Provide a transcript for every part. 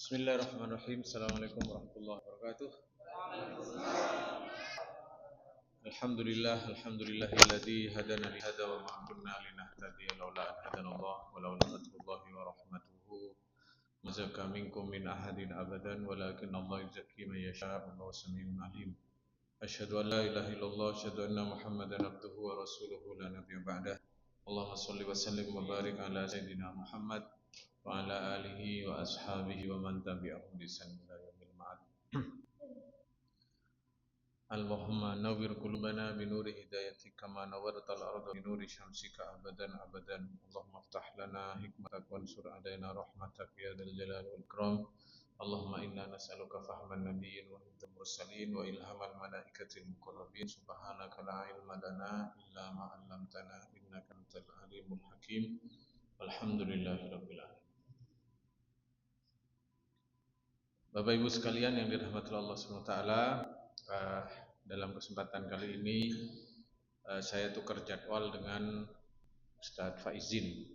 Bismillahirrahmanirrahim. Assalamualaikum warahmatullahi wabarakatuh. Alhamdulillahilladzi hadana li hada wa ma kunna linahtadiya laula an hadanallah wa laula fadlullahi wa rahmatuhu ma zaka minkum min ahadin abadan walakin Allah yuzakki man yasha wa huwa samiun alim. Asyhadu an la ilaha illallah wa asyhadu anna Muhammadan abduhu wa rasuluhu la nabiyya ba'dah. Allahumma shalli wa sallim wa barik ala sayyidina Muhammad wa ala alihi wa ashabihi wa man tabi'ahum bi ihsan ila yaumil ma'ad. Allahumma nawwir qulubana bi nuri hidayatika kama nawwartal arda bi nuri syamsika abadan abadan. Allahumma iftah lana hikmatak wansur alaina rahmatak ya dzal jalali wal ikram. Allahumma inna nas'aluka fahman nabiyyin wa hifdzal mursalin wa ilhamal malaikatil muqarrabin. Subhanaka la ilma lana illa ma 'allamtana innaka antal alimul hakim. Alhamdulillahirabbil alamin. Bapak Ibu sekalian yang dirahmati Allah Subhanahu wa taala, dalam kesempatan kali ini saya tukar jadwal dengan Ustadz Faizin.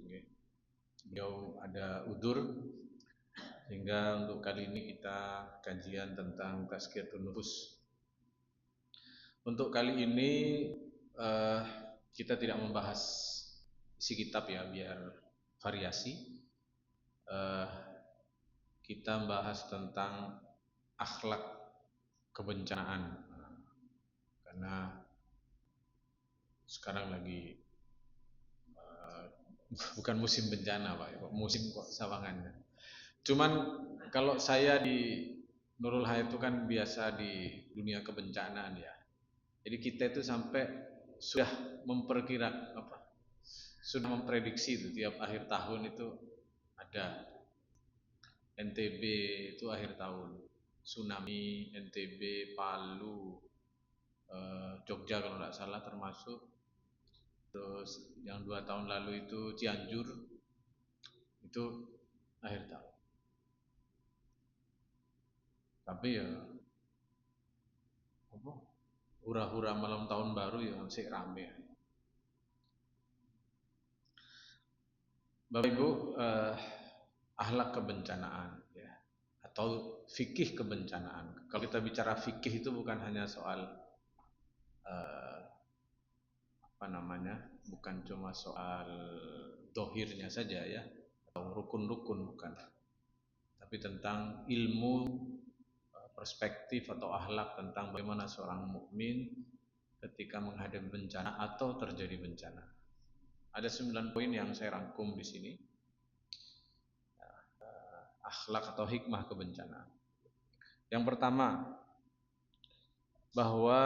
Beliau ada udzur sehingga untuk kali ini kita kajian tentang tazkiyatun nufus. Untuk kali ini kita tidak membahas isi kitab ya, biar variasi. Kita membahas tentang akhlak kebencanaan, karena sekarang lagi bukan musim bencana Pak, musim kok sawangan. Cuman kalau saya di Nurul Hayat itu kan biasa di dunia kebencanaan ya. Jadi kita itu sampai sudah sudah memprediksi itu tiap akhir tahun itu ada NTB itu akhir tahun, tsunami, NTB, Palu, Jogja kalau tidak salah termasuk. Terus yang 2 tahun lalu itu Cianjur, itu akhir tahun. Tapi ya hura-hura malam tahun baru ya masih rame. Bapak Ibu, akhlak kebencanaan ya, atau fikih kebencanaan. Kalau kita bicara fikih itu bukan hanya soal bukan cuma soal dohirnya saja ya, atau rukun-rukun, bukan, tapi tentang ilmu, perspektif atau akhlak tentang bagaimana seorang mukmin ketika menghadapi bencana atau terjadi bencana. Ada 9 poin yang saya rangkum di sini. Akhlak atau hikmah kebencanaan. Yang pertama, bahwa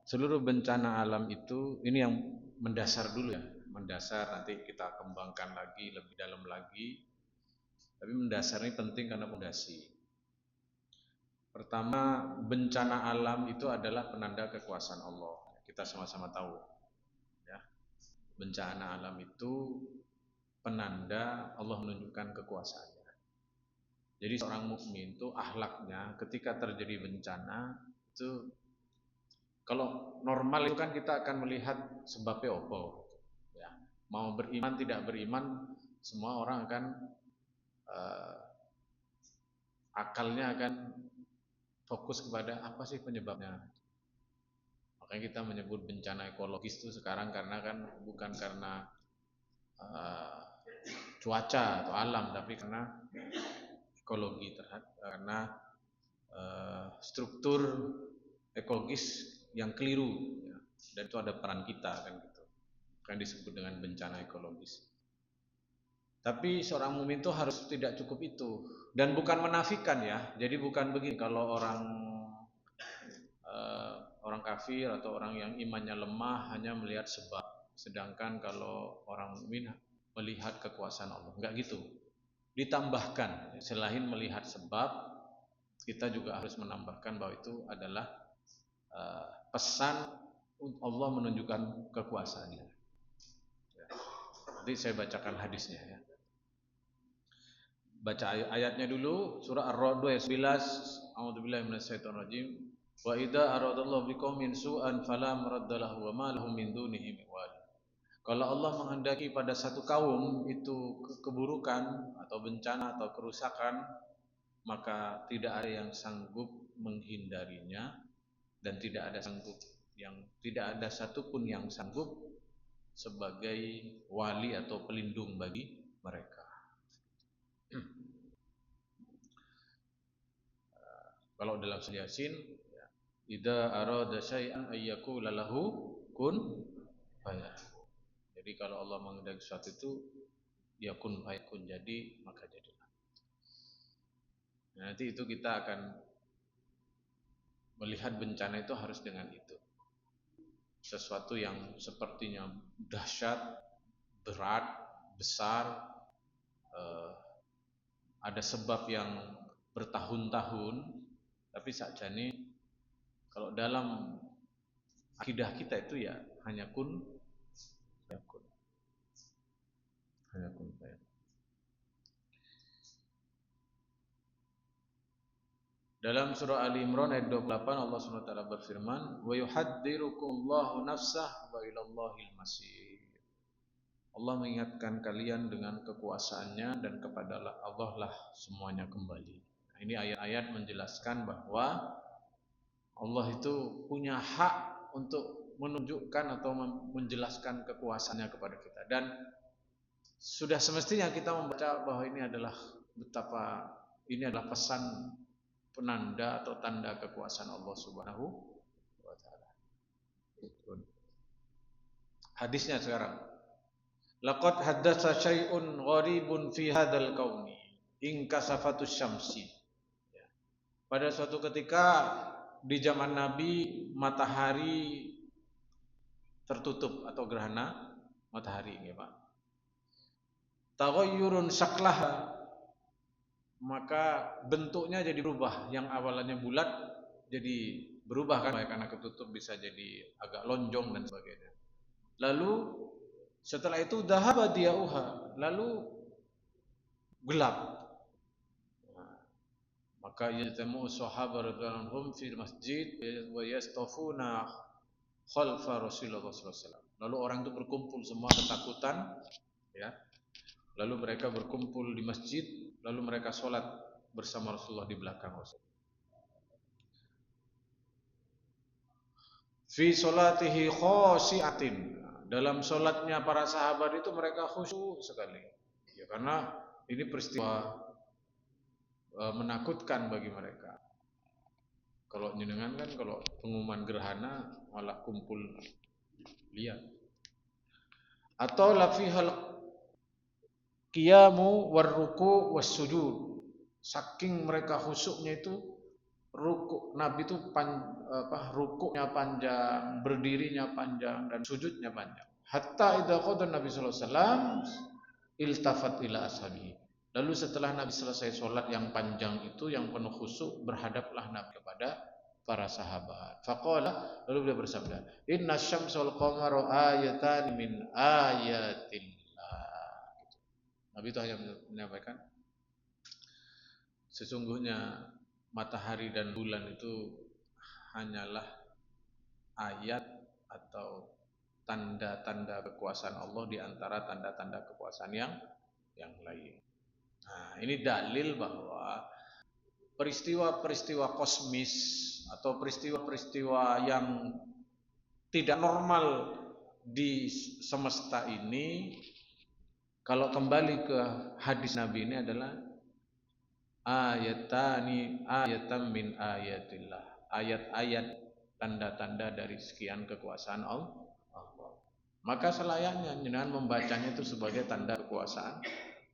seluruh bencana alam itu, ini yang mendasar dulu ya, mendasar nanti kita kembangkan lagi lebih dalam lagi. Tapi mendasar ini penting karena fondasi. Pertama, bencana alam itu adalah penanda kekuasaan Allah. Kita sama-sama tahu ya. Bencana alam itu penanda Allah menunjukkan kekuasaannya. Jadi seorang mukmin itu akhlaknya ketika terjadi bencana itu, kalau normal itu kan kita akan melihat sebabnya apa ya. Mau beriman tidak beriman, semua orang akan akalnya akan fokus kepada apa sih penyebabnya. Makanya kita menyebut bencana ekologis itu sekarang karena kan bukan karena cuaca atau alam, tapi karena ekologi, karena struktur ekologis yang keliru ya. Dan itu ada peran kita kan gitu, kan disebut dengan bencana ekologis. Tapi seorang mukmin itu harus tidak cukup itu, dan bukan menafikan ya. Jadi bukan begini, kalau orang kafir atau orang yang imannya lemah hanya melihat sebab, sedangkan kalau orang mukmin melihat kekuasaan Allah, enggak gitu. Ditambahkan, selain melihat sebab, kita juga harus menambahkan bahwa itu adalah pesan Allah menunjukkan kekuasaannya. Nanti saya bacakan hadisnya ya. Baca ayatnya dulu, surah Ar-Ra'd ayat 11. A'udzubillahi minasyaitonirrajim. Wa idza aradallahu biqaumin su'an fala maraddalahu wa ma lahum min dunihi min wali. Kalau Allah menghendaki pada satu kaum itu keburukan atau bencana atau kerusakan, maka tidak ada yang sanggup menghindarinya dan tidak ada satupun yang sanggup sebagai wali atau pelindung bagi mereka. Kalau dalam surah Yasin, idza arada syai'an ayyakula lahu kun fayakun. Jadi kalau Allah menghendaki sesuatu itu ya kun fayakun, jadi maka jadilah. Nah, nanti itu kita akan melihat bencana itu harus dengan itu. Sesuatu yang sepertinya dahsyat, berat, besar, ada sebab yang bertahun-tahun, tapi sakjane kalau dalam akidah kita itu ya hanya kun fayakun. Hanya kun fayakun. Dalam surah Ali Imran ayat 28 Allah SWT berfirman, "Wa yuhadzirukumullahu nafsah wa ilallahil masir." Allah mengingatkan kalian dengan kekuasaannya dan kepada Allah lah semuanya kembali. Nah, ini ayat-ayat menjelaskan bahwa Allah itu punya hak untuk menunjukkan atau menjelaskan kekuasaannya kepada kita, dan sudah semestinya kita membaca bahwa ini adalah pesan penanda atau tanda kekuasaan Allah Subhanahu wa taala. Hadisnya sekarang. Laqad haddatsa syai'un gharibun fi hadzal qaumi in kasafatus syamsi. Pada suatu ketika di zaman Nabi matahari tertutup atau gerhana matahari, nggih Pak. Taghayyurun syaklaha, maka bentuknya jadi berubah. Yang awalnya bulat jadi berubah kan, karena ketutup bisa jadi agak lonjong dan sebagainya. Lalu setelah itu dhahaba diyauha, lalu gelap. Maka yajtamu sahabat radhiyallahu anhum fi masjid wa yastafuna khalfa Rasulullah sallallahu alaihi wasallam. Lalu orang itu berkumpul semua ketakutan, ya. Lalu mereka berkumpul di masjid, lalu mereka sholat bersama Rasulullah di belakang Rasul. Fi sholatihi khoshi'atin. Dalam sholatnya para sahabat itu mereka khusyuk sekali. Ya, karena ini peristiwa menakutkan bagi mereka. Kalau jenengan kan kalau pengumuman gerhana malah kumpul lihat. Atau lafihal qiyamu warruku wassujud. Saking mereka khusyuknya itu ruku, Nabi itu rukuknya panjang, berdirinya panjang, dan sujudnya panjang. Hatta idza qada Nabi sallallahu alaihi wasallam iltafat ila ashabihi. Lalu setelah Nabi selesai sholat yang panjang itu, yang penuh khusyuk, berhadaplah Nabi kepada para sahabat. Faqala, lalu beliau bersabda, "Inna syamsa wal qamara ayatan min ayatillah." Nabi itu hanya menyampaikan, sesungguhnya matahari dan bulan itu hanyalah ayat atau tanda-tanda kekuasaan Allah di antara tanda-tanda kekuasaan yang lain. Nah, ini dalil bahwa peristiwa-peristiwa kosmis atau peristiwa-peristiwa yang tidak normal di semesta ini, kalau kembali ke hadis Nabi, ini adalah ayatan min ayatillah, ayat-ayat tanda-tanda dari sekian kekuasaan Allah. Maka selayaknya dengan membacanya itu sebagai tanda kekuasaan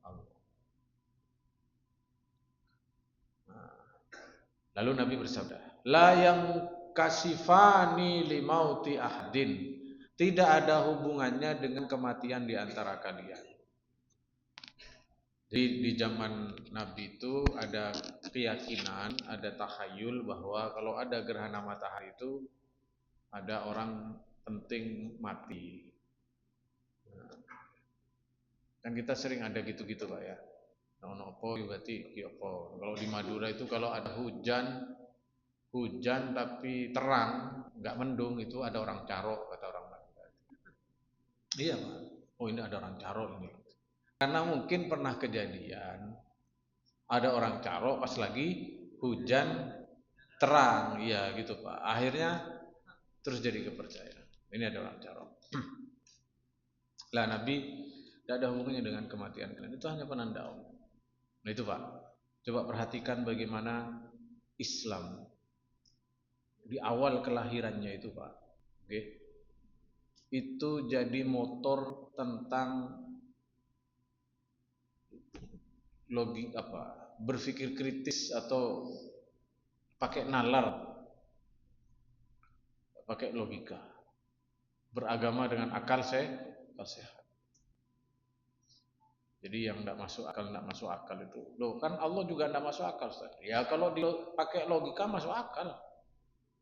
Allah. Lalu Nabi bersabda, la yang kasifani limauti ahdin, tidak ada hubungannya dengan kematian di antara kalian. Jadi di zaman Nabi itu ada keyakinan, ada takhayul bahwa kalau ada gerhana matahari itu ada orang penting mati. Dan kita sering ada gitu-gitu Pak ya. Nopo berarti apa? Kalau di Madura itu kalau ada hujan tapi terang, enggak mendung, itu ada orang carok, kata orang Madura. Iya Pak. Oh, ini ada orang carok ini. Karena mungkin pernah kejadian Ada orang carok pas lagi hujan terang, iya gitu Pak. Akhirnya terus jadi kepercayaan. Ini ada orang carok. Lah Nabi tidak ada hubungannya dengan kematian kalian. Itu hanya penanda Allah. Nah itu Pak. Coba perhatikan bagaimana Islam di awal kelahirannya itu Pak. Oke. Itu jadi motor tentang logik apa? Berpikir kritis atau pakai nalar, pakai logika. Beragama dengan akal sehat. Jadi yang tidak masuk akal itu. Loh kan Allah juga tidak masuk akal Ustaz. Ya kalau dipakai logika masuk akal.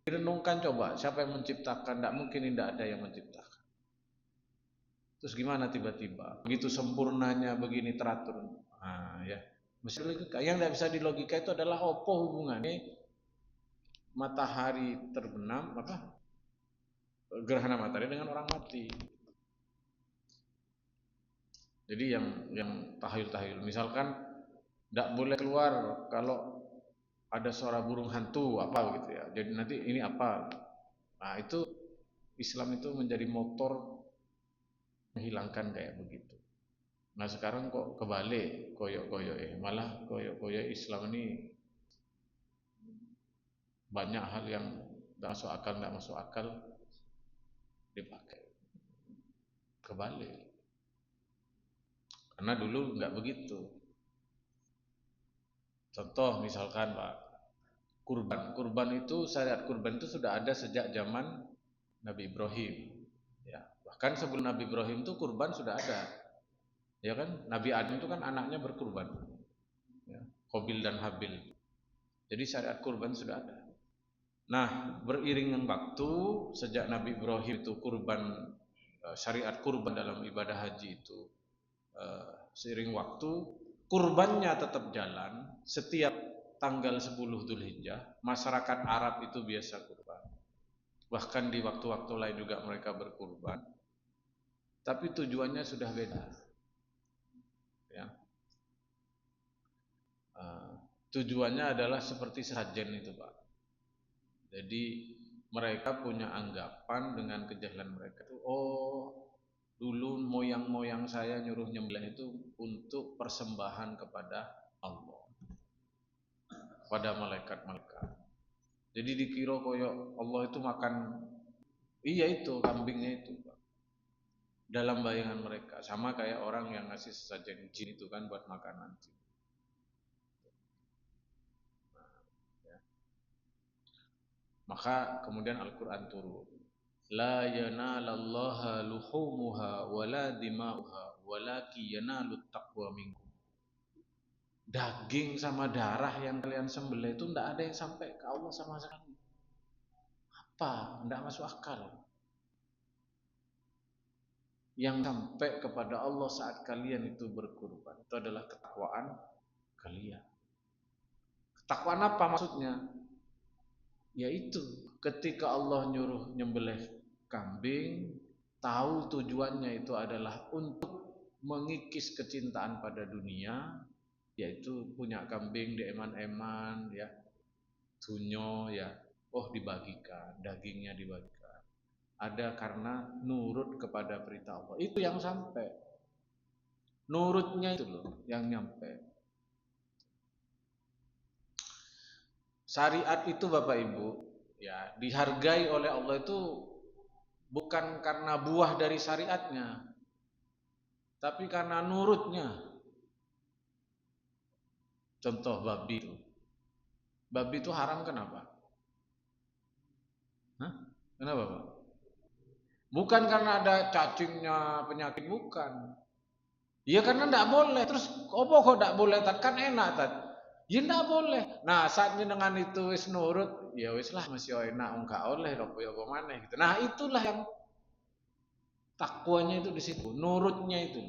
Direnungkan coba, siapa yang menciptakan? Tidak mungkin tidak ada yang menciptakan. Terus gimana tiba-tiba? Begitu sempurnanya begini teratur. Nah, ya. Mesti logika. Yang tidak bisa dilogika itu adalah apa hubungannya matahari terbenam, gerhana matahari dengan orang mati. Jadi yang tahayul, misalkan tidak boleh keluar kalau ada suara burung hantu apa gitu ya. Jadi nanti ini apa? Nah itu Islam itu menjadi motor menghilangkan kayak begitu. Nah sekarang kok kebalik koyok-koyok malah koyok-koyok Islam ini banyak hal yang tidak masuk akal dipakai. Kebalik. Karena dulu nggak begitu. Contoh misalkan Pak, kurban itu syariat kurban itu sudah ada sejak zaman Nabi Ibrahim. Ya, bahkan sebelum Nabi Ibrahim itu kurban sudah ada. Ya kan? Nabi Adam itu kan anaknya berkurban. Ya, Qabil dan Habil. Jadi syariat kurban sudah ada. Nah, beriring dengan waktu sejak Nabi Ibrahim itu kurban syariat kurban dalam ibadah haji itu seiring waktu kurbannya tetap jalan setiap tanggal 10 Dzulhijjah. Masyarakat Arab itu biasa kurban. Bahkan di waktu-waktu lain juga mereka berkurban. Tapi tujuannya sudah beda. Ya. Tujuannya adalah seperti sajen itu Pak. Jadi mereka punya anggapan dengan kejahilan mereka itu, oh dulu moyang-moyang saya nyuruh nyembelih itu untuk persembahan kepada Allah, pada malaikat-malaikat. Jadi dikira koyo Allah itu makan, iya itu kambingnya itu Pak. Dalam bayangan mereka sama kayak orang yang ngasih sesajen jin itu kan buat makanan jin. Maka kemudian Al-Quran turun, la yanalallaha luhumuha wala dima'uha walaki yanalut taqwa minkum. Daging sama darah yang kalian sembelih itu tidak ada yang sampai ke Allah sama sekali. Apa? Tidak masuk akal. Yang sampai kepada Allah saat kalian itu berkurban itu adalah ketakwaan kalian. Ketakwaan apa maksudnya? Yaitu ketika Allah nyuruh nyembelih kambing, tahu tujuannya itu adalah untuk mengikis kecintaan pada dunia, yaitu punya kambing di eman-eman ya, dunyo ya, oh dibagikan, dagingnya dibagikan. Ada karena nurut kepada perintah Allah. Itu yang sampai. Nurutnya itu loh yang nyampe. Syariat itu Bapak Ibu ya dihargai oleh Allah itu bukan karena buah dari syariatnya, tapi karena nurutnya. Contoh babi itu. Babi itu haram kenapa? Hah? Kenapa Pak? Bukan karena ada cacingnya penyakit, bukan. Ya karena tidak boleh. Terus apa kok tidak boleh? Kan enak tat. Ya tidak boleh. Nah saatnya dengan itu wis nurut, ya wis lah masih enak, enggak oleh apa ya apa maneh gitu. Nah itulah yang takwanya itu di situ, nurutnya itu.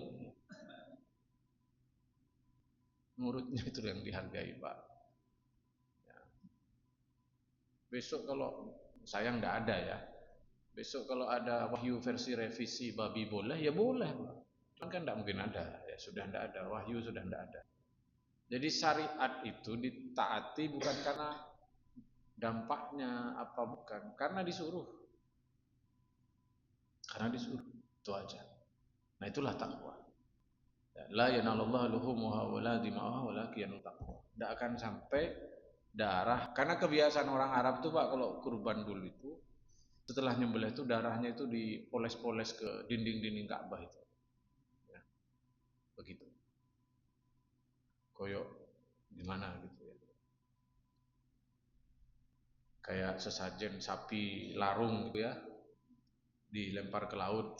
Nurutnya itu yang dihargai Pak. Ya. Besok kalau sayang tidak ada ya. Besok kalau ada wahyu versi revisi babi boleh, ya boleh Pak. Kan tidak mungkin ada, ya sudah tidak ada, wahyu sudah tidak ada. Jadi syariat itu ditaati bukan karena dampaknya apa, bukan, karena disuruh. Karena disuruh, itu aja. Nah, itulah takwa. La yanallahu luhumuha wala dima'uha walakin taqwa. Tidak akan sampai darah, karena kebiasaan orang Arab tuh Pak, kalau kurban dulu itu setelah nyembelih itu darahnya itu dipoles-poles ke dinding-dinding Ka'bah itu. Ya, begitu. Koyok gimana gitu ya. Kayak sesajen sapi larung gitu ya, dilempar ke laut.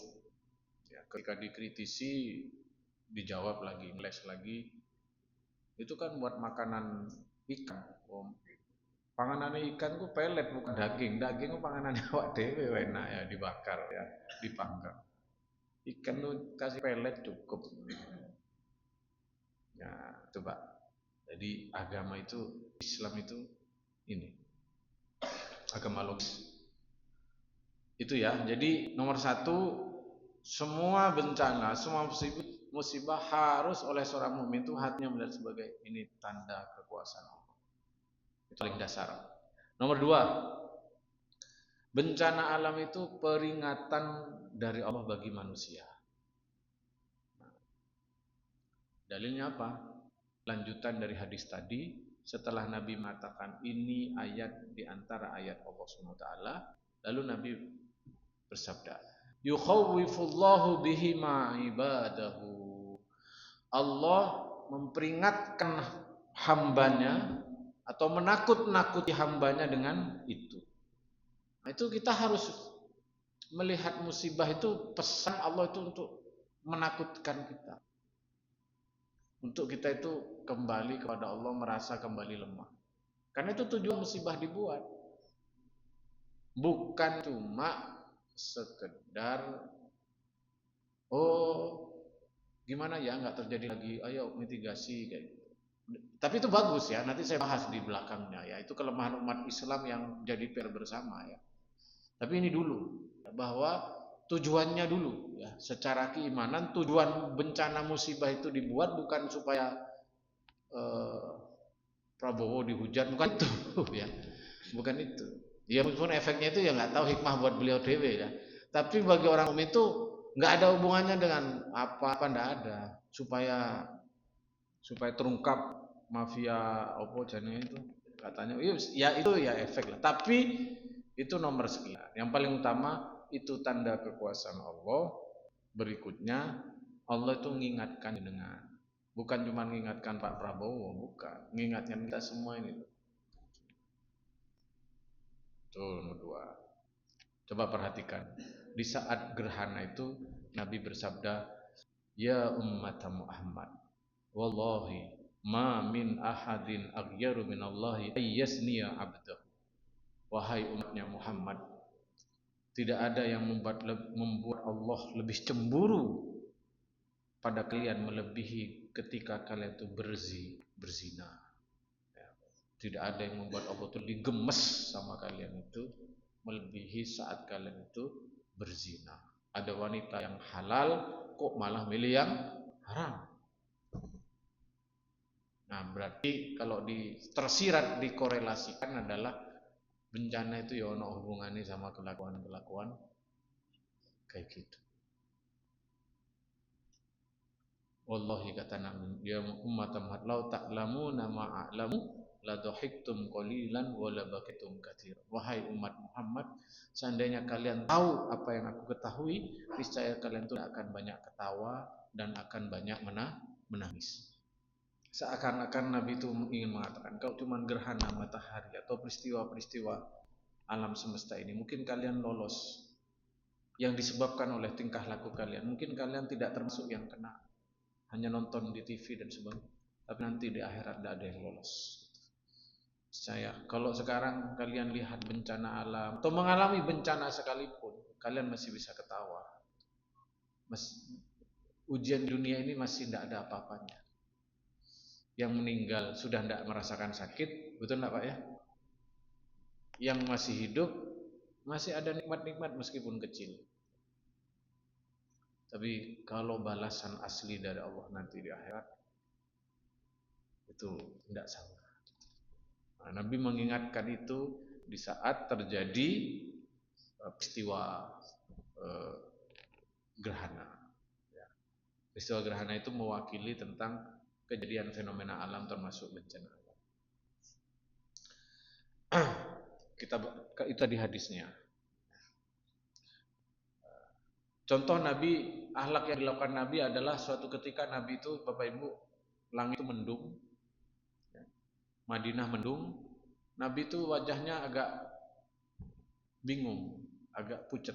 Ya, ketika dikritisi dijawab lagi, ngeles lagi. Itu kan buat makanan ikan. Panganan ikan ku pelet bukan daging. Daging ku panganan awak dhewe enak ya, dibakar ya, dipanggang. Ikan tuh kasih pelet cukup. Ya, coba. Jadi agama itu, Islam itu ini agama logis. Itu ya. Jadi nomor satu, semua bencana, semua musibah harus oleh seorang mukmin itu hatinya melihat sebagai ini tanda kekuasaan Allah. Itu paling dasar. Nomor dua, bencana alam itu peringatan dari Allah bagi manusia. Dalilnya apa? Lanjutan dari hadis tadi, setelah Nabi mengatakan ini ayat di antara ayat Allah SWT, lalu Nabi bersabda, yukhawwifullahu bihi ma'ibadahu. Allah memperingatkan hambanya atau menakut-nakuti hambanya dengan itu. Nah, itu kita harus melihat musibah itu, pesan Allah itu untuk menakutkan kita. Untuk kita itu kembali kepada Allah, merasa kembali lemah. Karena itu tujuan musibah dibuat. Bukan cuma sekedar gimana ya nggak terjadi lagi, ayo mitigasi kayak gitu. Tapi itu bagus ya, nanti saya bahas di belakangnya ya. Itu kelemahan umat Islam yang jadi PR bersama ya. Tapi ini dulu, bahwa tujuannya dulu ya, secara keimanan tujuan bencana musibah itu dibuat bukan supaya Prabowo dihujat, bukan itu ya, bukan itu ya. Meskipun efeknya itu ya nggak tahu hikmah buat beliau dewe ya, tapi bagi orang umum itu nggak ada hubungannya dengan apa-apa, nggak ada, supaya terungkap mafia opo jane itu katanya ya, itu ya efek lah, tapi itu nomor sekian. Yang paling utama itu tanda kekuasaan Allah. Berikutnya Allah itu mengingatkan dengan, bukan cuma mengingatkan Pak Prabowo, bukan, mengingatkan kita semua ini. Itu nomor dua. Coba perhatikan, di saat gerhana itu Nabi bersabda, ya ummat Muhammad, wallahi ma min ahadin aghyaru minallahi ayyasniya abdahu. Wahai umatnya Muhammad, tidak ada yang membuat Allah lebih cemburu pada kalian melebihi ketika kalian itu berzina. Tidak ada yang membuat Allah itu digemes sama kalian itu melebihi saat kalian itu berzina. Ada wanita yang halal kok malah milih yang haram. Nah, berarti kalau tersirat dikorelasikan adalah bencana itu ya ono hubungannya sama kelakuan kayak gitu. Wallahi kata Nabi, ya umat Muhammad, lau ta'lamuna ma a'lamu la dhahiktum qalilan wa la bakitum katsir. Wahai umat Muhammad, seandainya kalian tahu apa yang aku ketahui, niscaya kalian itu akan banyak ketawa dan akan banyak menangis. Seakan-akan Nabi itu ingin mengatakan, kalau cuma gerhana matahari atau peristiwa-peristiwa alam semesta ini, mungkin kalian lolos yang disebabkan oleh tingkah laku kalian. Mungkin kalian tidak termasuk yang kena, hanya nonton di TV dan sebagainya. Tapi nanti di akhirat tidak ada yang lolos. Saya, kalau sekarang kalian lihat bencana alam atau mengalami bencana sekalipun, kalian masih bisa ketawa. Ujian dunia ini masih tidak ada apa-apanya. Yang meninggal sudah tidak merasakan sakit, betul tidak Pak ya? Yang masih hidup masih ada nikmat-nikmat meskipun kecil. Tapi kalau balasan asli dari Allah nanti di akhirat, Itu tidak sahur. Nah, Nabi mengingatkan itu di saat terjadi peristiwa gerhana. Ya. Peristiwa gerhana itu mewakili tentang kejadian fenomena alam termasuk bencana alam. Kita itu di hadisnya. Contoh Nabi, akhlak yang dilakukan Nabi adalah suatu ketika Nabi itu, Bapak Ibu, langit itu mendung, Madinah mendung, Nabi itu wajahnya agak bingung, agak pucat,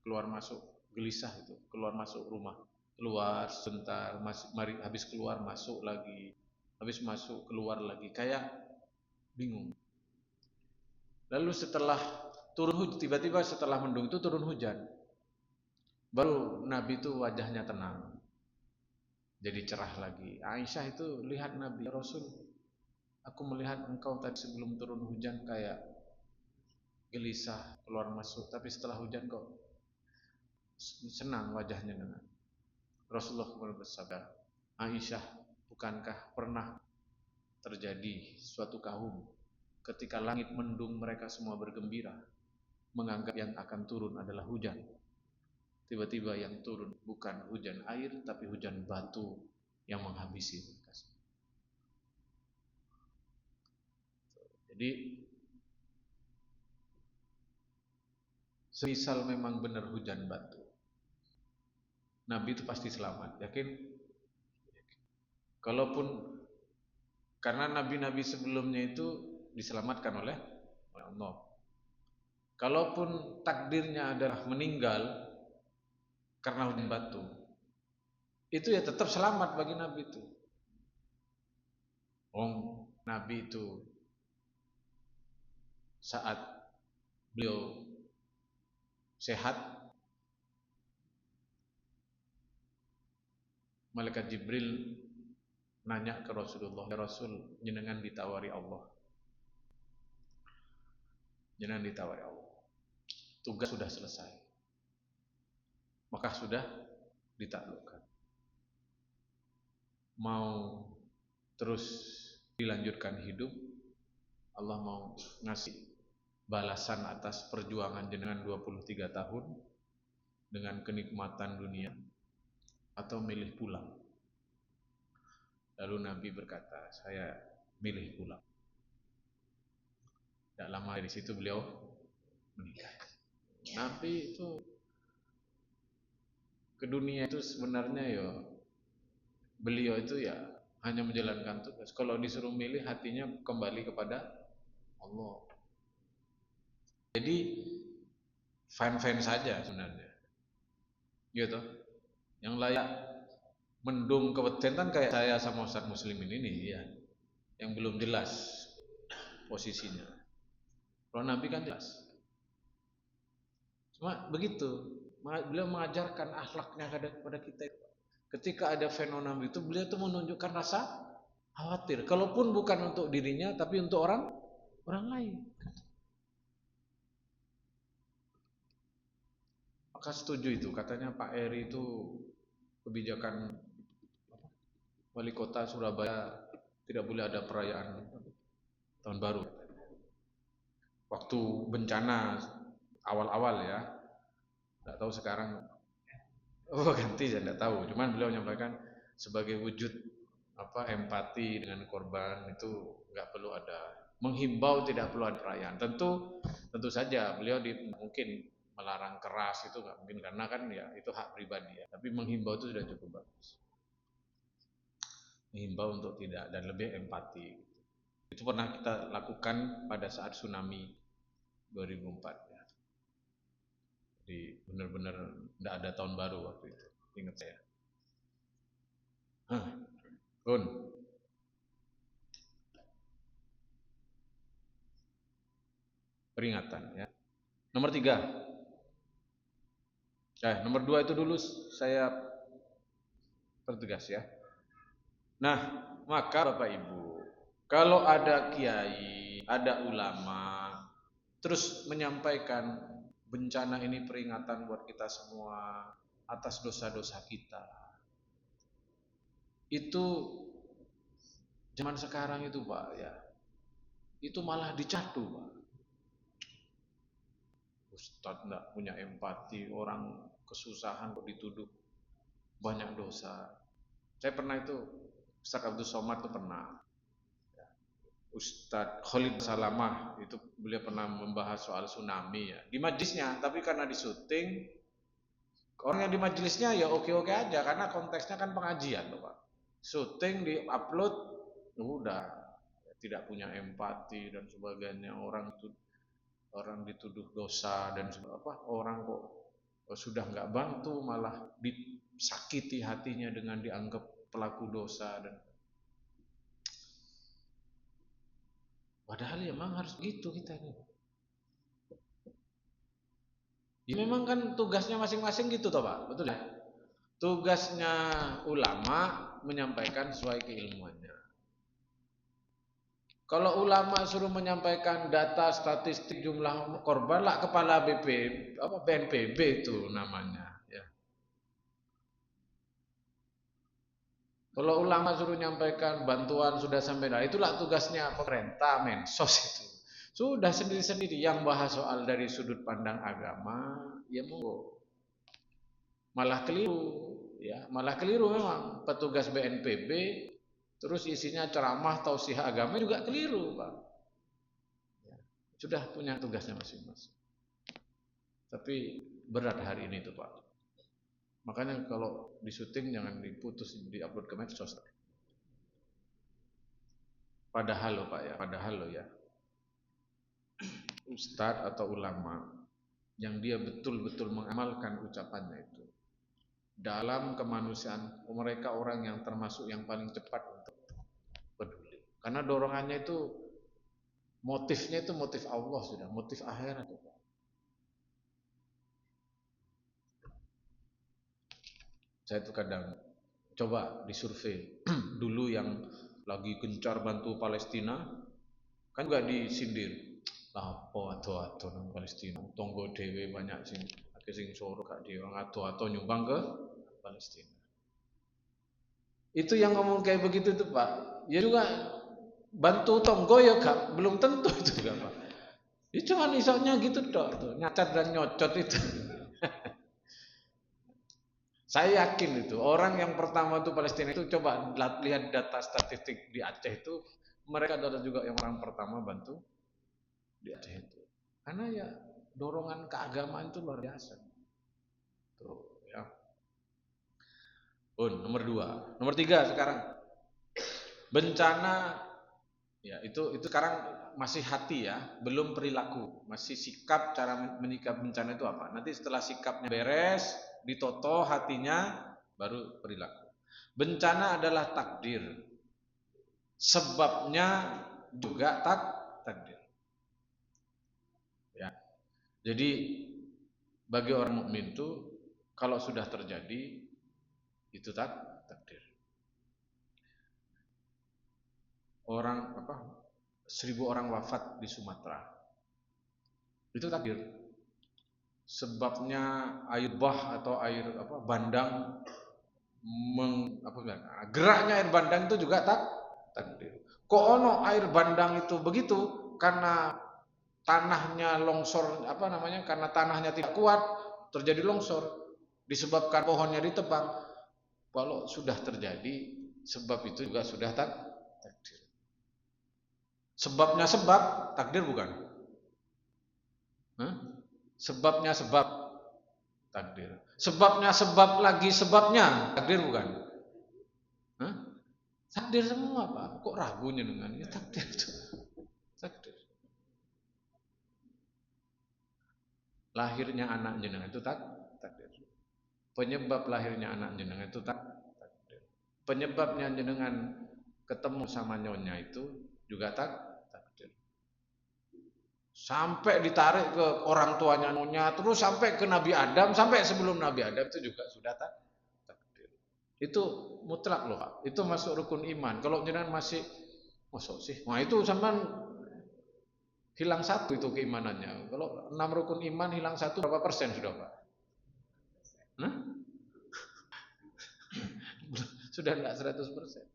keluar masuk, gelisah itu, keluar masuk rumah, keluar sebentar, habis keluar masuk lagi, habis masuk keluar lagi, kayak bingung. Lalu setelah turun hujan, tiba-tiba setelah mendung itu turun hujan. Baru Nabi itu wajahnya tenang, jadi cerah lagi. Aisyah itu lihat Nabi, ya Rasul, aku melihat engkau tadi sebelum turun hujan kayak gelisah, keluar masuk, tapi setelah hujan kok senang wajahnya dengan. Rasulullah kemudian bersabda, Aisyah, bukankah pernah terjadi suatu kaum ketika langit mendung mereka semua bergembira, menganggap yang akan turun adalah hujan. Tiba-tiba yang turun bukan hujan air, tapi hujan batu yang menghabisi mereka. Jadi, semisal memang benar hujan batu, Nabi itu pasti selamat, yakin? Kalaupun karena nabi-nabi sebelumnya itu diselamatkan oleh Allah. Kalaupun takdirnya adalah meninggal karena hujan batu, itu ya tetap selamat bagi Nabi itu. Nabi itu saat beliau sehat, malaikat Jibril nanya ke Rasulullah, ya Rasul, jenengan ditawari Allah. Jenengan ditawari Allah. Tugas sudah selesai. Maka sudah ditaklukkan. Mau terus dilanjutkan hidup, Allah mau ngasih balasan atas perjuangan jenengan 23 tahun dengan kenikmatan dunia, atau milih pulang. Lalu Nabi berkata, saya milih pulang. Tidak lama dari situ beliau menikah. Nabi itu ke dunia itu sebenarnya ya, beliau itu ya hanya menjalankan tugas. Kalau disuruh milih, hatinya kembali kepada Allah. Jadi fan-fan saja sebenarnya. Gitu. Yang layak mendung keweden kan kayak saya sama Ustaz Muslimin ini ya, yang belum jelas posisinya. Kalau Nabi kan jelas. Cuma begitu, beliau mengajarkan akhlaknya kepada kita. Ketika ada fenomena itu, beliau itu menunjukkan rasa khawatir. Kalaupun bukan untuk dirinya, tapi untuk orang lain. Maka setuju itu, katanya Pak Eri itu kebijakan wali kota Surabaya tidak boleh ada perayaan tahun baru. Waktu bencana awal-awal ya, tidak tahu sekarang. Ganti saya tidak tahu. Cuman beliau menyampaikan sebagai wujud empati dengan korban itu nggak perlu ada, menghimbau tidak perlu ada perayaan. Tentu saja beliau mungkin melarang keras itu nggak mungkin, karena kan ya itu hak pribadi ya. Tapi menghimbau itu sudah cukup bagus. Menghimbau untuk tidak dan lebih empati. Itu pernah kita lakukan pada saat tsunami 2004 ya. Jadi benar-benar tidak ada tahun baru waktu itu, ingat saya. Run. Peringatan ya. Nomor 3. Nomor 2 itu dulu saya pertegas ya. Nah, maka Bapak Ibu, kalau ada kiai, ada ulama, terus menyampaikan bencana ini peringatan buat kita semua atas dosa-dosa kita, itu Zaman sekarang itu Pak ya, itu malah dicatu Pak. Ustadz enggak punya empati, orang kesusahan kok dituduh banyak dosa. Saya pernah itu, Ustadz Abdul Somad itu pernah, Ustadz Khalid Salamah itu beliau pernah membahas soal tsunami ya di majlisnya, tapi karena di syuting orang yang di majlisnya ya oke-oke aja karena konteksnya kan pengajian loh Pak. Syuting di upload udah tidak punya empati dan sebagainya, orang dituduh dosa dan apa orang kok sudah nggak bantu malah disakiti hatinya dengan dianggap pelaku dosa dan padahal ya memang harus gitu kita ini. Ya memang kan tugasnya masing-masing gitu toh Pak, betul ya? Tugasnya ulama menyampaikan sesuai keilmuannya. Kalau ulama suruh menyampaikan data statistik jumlah korban lah kepala BNPB itu namanya ya. Kalau ulama suruh menyampaikan bantuan sudah sampai, nah itulah tugasnya pemerintah, Mensos itu. Sudah sendiri-sendiri yang bahas soal dari sudut pandang agama, ya monggo. Malah keliru, ya, malah keliru memang petugas BNPB terus isinya ceramah tausiah agama juga keliru, Pak. Ya, sudah punya tugasnya masing-masing. Tapi berat hari ini tuh, Pak. Makanya kalau di syuting jangan diputus, diupload ke medsos. Padahal loh Pak ya, padahal loh ya, ustadz atau ulama yang dia betul-betul mengamalkan ucapannya itu dalam kemanusiaan, mereka orang yang termasuk yang paling cepat untuk peduli. Karena dorongannya itu, motifnya itu motif Allah sudah, motif akhirat itu. Saya tuh kadang coba disurvei dulu yang lagi gencar bantu Palestina kan gak disindir lapo ato-ato nang Palestina tonggo dewe banyak sing soro gak dia orang ato-ato nyumbang ke Palestina. Itu yang ngomong kayak begitu tuh Pak ya juga bantu tonggo ya gak belum tentu itu juga Pak itu cuma isoknya gitu tuh nyacat dan nyocot itu. Saya yakin itu orang yang pertama itu Palestina itu coba lihat data statistik di Aceh itu mereka adalah juga yang orang pertama bantu di Aceh itu karena ya dorongan keagamaan itu luar biasa tuh ya. Nomor 2, nomor 3 sekarang bencana ya itu sekarang masih hati ya belum perilaku masih sikap cara menyikap bencana itu apa nanti setelah sikapnya beres ditoto hatinya baru perilaku. Bencana adalah takdir sebabnya juga takdir ya. Jadi bagi orang mukmin itu kalau sudah terjadi itu takdir. Orang 1000 orang wafat di Sumatera itu takdir. Sebabnya air bah atau air bandang geraknya air bandang itu juga takdir. Kok ono air bandang itu begitu karena tanahnya longsor karena tanahnya tidak kuat terjadi longsor disebabkan pohonnya ditebang. Kalau sudah terjadi sebab itu juga sudah takdir. Sebabnya sebab takdir bukan? Sebabnya sebab takdir. Sebabnya sebab lagi sebabnya takdir bukan? Takdir semua Pak. Kok ragunya dengan ini takdir itu? Takdir. Lahirnya anak jenengan itu takdir. Penyebab lahirnya anak jenengan itu takdir. Penyebabnya jenengan ketemu sama nyonya itu juga takdir. Sampai ditarik ke orang tuanya nyonya, terus sampai ke Nabi Adam, sampai sebelum Nabi Adam itu juga sudah takdir. Itu mutlak loh Pak. Itu masuk rukun iman. Kalau jenengan masih masuk sih, nah itu sampean hilang satu itu keimanannya. Kalau 6 rukun iman hilang satu berapa persen sudah Pak? Sudah enggak 100%.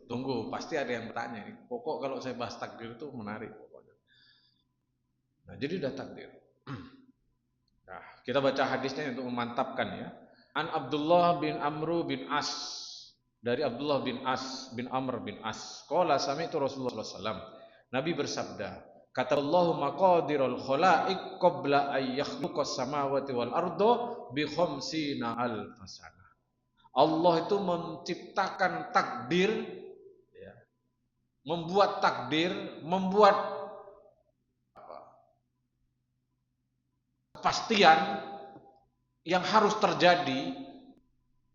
Tunggu, pasti ada yang bertanya. Pokok kalau saya bahas takdir itu menarik pokoknya. Nah, jadi udah takdir. Nah, kita baca hadisnya untuk memantapkan ya. An Abdullah bin Amru bin As, dari Abdullah bin As bin Amr bin As. Qala sami'tu Rasulullah SAW. Nabi bersabda, kata Allahu maqadirul khalaiq qabla ay yakhluqas samawati wal ardo bi khamsina alfasana. Allah itu menciptakan takdir ya, membuat takdir, membuat kepastian yang harus terjadi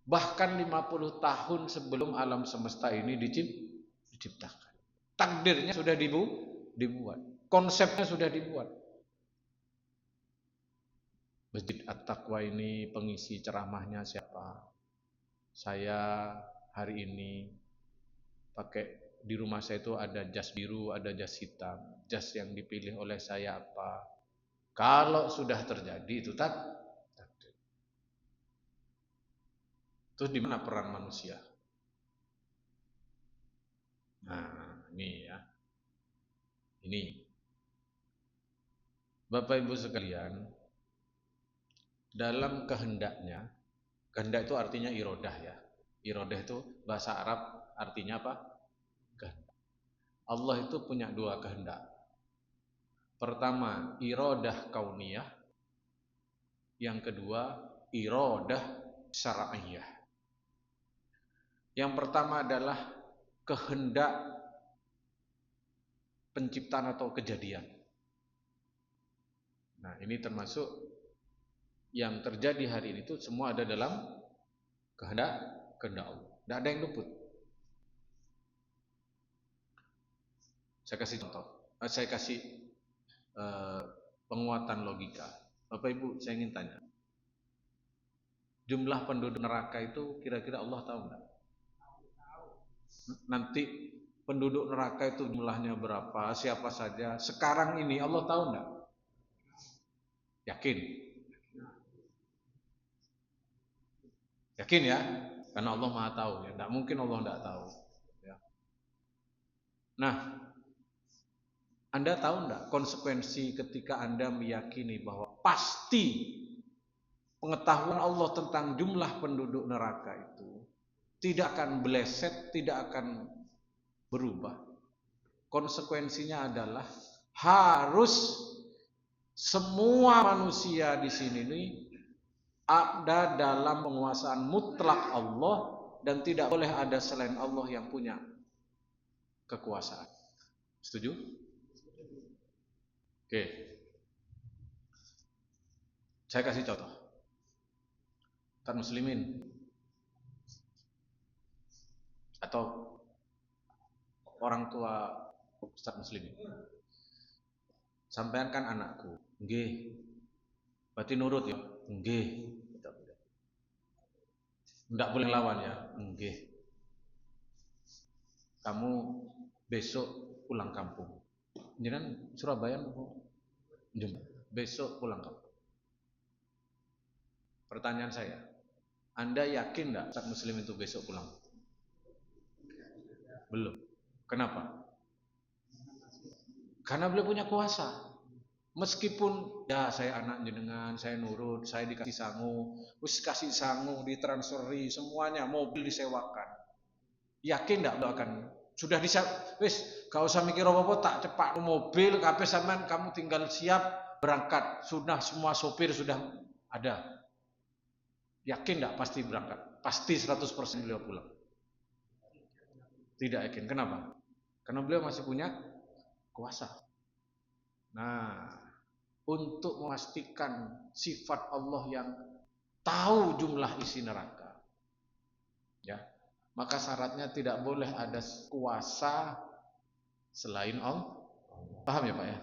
bahkan 50 tahun sebelum alam semesta ini diciptakan. Takdirnya sudah dibuat, konsepnya sudah dibuat. Masjid At-Taqwa ini pengisi ceramahnya siapa? Saya hari ini pakai di rumah saya itu ada jas biru, ada jas hitam. Jas yang dipilih oleh saya apa? Kalau sudah terjadi itu takdir. Terus di mana peran manusia? Nah, ini ya. Ini. Bapak Ibu sekalian, dalam kehendaknya, kehendak itu artinya irodah ya. Irodah itu bahasa Arab artinya apa? Kehendak. Allah itu punya dua kehendak. Pertama, irodah kauniyah. Yang kedua, irodah syar'iyah. Yang pertama adalah kehendak penciptaan atau kejadian. Nah, ini termasuk yang terjadi hari ini itu semua ada dalam kehendak Allah. Tidak ada yang luput. Saya kasih contoh. Saya kasih penguatan logika. Bapak Ibu, saya ingin tanya. Jumlah penduduk neraka itu kira-kira Allah tahu nggak? Nanti penduduk neraka itu jumlahnya berapa, siapa saja. Sekarang ini Allah tahu nggak? Yakin? Yakin ya? Karena Allah Maha tahu ya. Tidak mungkin Allah tidak tahu. Ya. Nah, Anda tahu enggak konsekuensi ketika Anda meyakini bahwa pasti pengetahuan Allah tentang jumlah penduduk neraka itu tidak akan meleset, tidak akan berubah. Konsekuensinya adalah harus semua manusia di sini ini ada dalam penguasaan mutlak Allah dan tidak boleh ada selain Allah yang punya kekuasaan. Setuju? Oke. Saya kasih contoh. Ustaz muslimin atau orang tua Ustaz muslimin. Sampean kan anakku. Nggih. Berarti nurut ya? Nggih. Enggak boleh lawan ya? Nggih. Kamu besok pulang kampung. Jangan Surabaya besok pulang kampung. Pertanyaan saya, Anda yakin enggak Ustaz muslim itu besok pulang? Belum. Kenapa? Karena beliau punya kuasa. Meskipun ya saya anak jenengan, saya nurut, saya dikasih sangu, wis kasih sangu, ditransferi semuanya, mobil disewakan. Yakin enggak beliau akan sudah disiap, wis gak usah mikir apa-apa, tak cepat mobil, kabeh sampean kamu tinggal siap berangkat. Sudah semua sopir sudah ada. Yakin enggak pasti berangkat? Pasti 100% beliau pulang. Tidak yakin. Kenapa? Karena beliau masih punya kuasa. Nah, untuk memastikan sifat Allah yang tahu jumlah isi neraka, ya, maka syaratnya tidak boleh ada kuasa selain Allah. Paham ya Pak ya?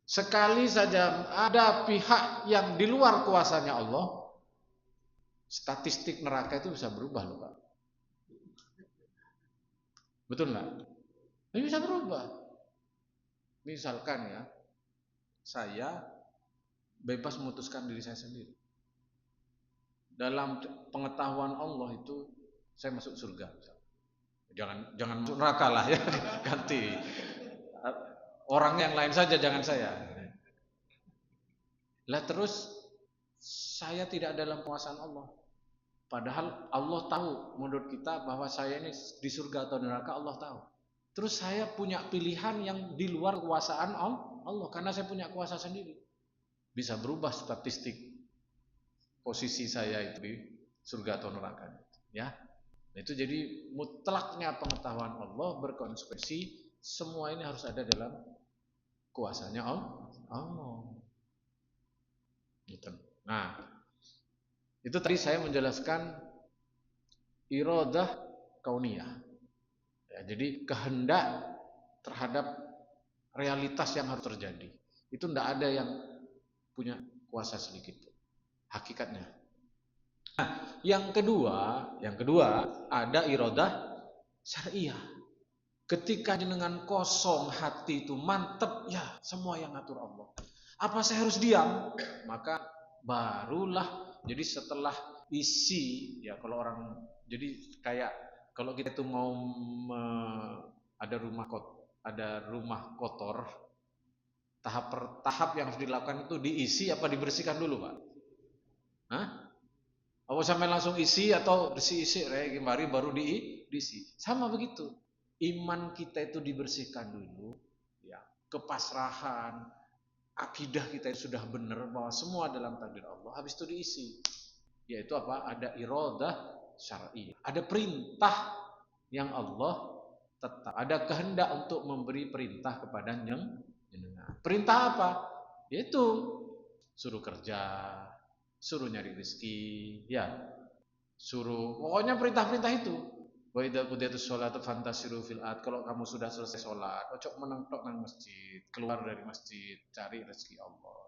Sekali saja ada pihak yang di luar kuasanya Allah, statistik neraka itu bisa berubah loh Pak. Betul nggak? Ini bisa berubah. Misalkan ya, saya bebas memutuskan diri saya sendiri. Dalam pengetahuan Allah itu saya masuk surga misalnya. Jangan masuk neraka lah ya. Ganti. Orang yang lain saja, jangan saya. Lah terus saya tidak dalam penguasaan Allah. Padahal Allah tahu menurut kita bahwa saya ini di surga atau neraka, Allah tahu. Terus saya punya pilihan yang di luar kekuasaan Allah karena saya punya kuasa sendiri. Bisa berubah statistik posisi saya itu di surga atau neraka. Ya. Itu jadi mutlaknya pengetahuan Allah berkonsekuensi semua ini harus ada dalam kuasanya Allah. Gitu. Nah, itu tadi saya menjelaskan iradah kauniyah. Ya, jadi kehendak terhadap realitas yang harus terjadi. Itu tidak ada yang punya kuasa sedikit. Hakikatnya. Nah, yang kedua ada iradah syariah. Ketika dengan kosong hati itu mantep, ya semua yang ngatur Allah. Apa saya harus diam? Maka barulah, jadi setelah isi, ya kalau orang, jadi kayak kalau kita itu mau ada rumah kotor, tahap yang harus dilakukan itu diisi apa dibersihkan dulu, Pak? Hah? Apa sampai langsung isi atau isi kembali baru diisi? Sama begitu. Iman kita itu dibersihkan dulu, ya, kepasrahan, akidah kita sudah benar bahwa semua dalam takdir Allah, habis itu diisi. Yaitu apa? Ada iradah syar'i. Ada perintah yang Allah tetap. Ada kehendak untuk memberi perintah kepada jenengan. Perintah apa? Yaitu suruh kerja, suruh nyari rezeki, ya. Suruh, pokoknya perintah-perintah itu. Wa idza qudiyatus sholatu fantasiru fil ard. Kalau kamu sudah selesai sholat, ojo menentok nang masjid, keluar dari masjid, cari rezeki Allah.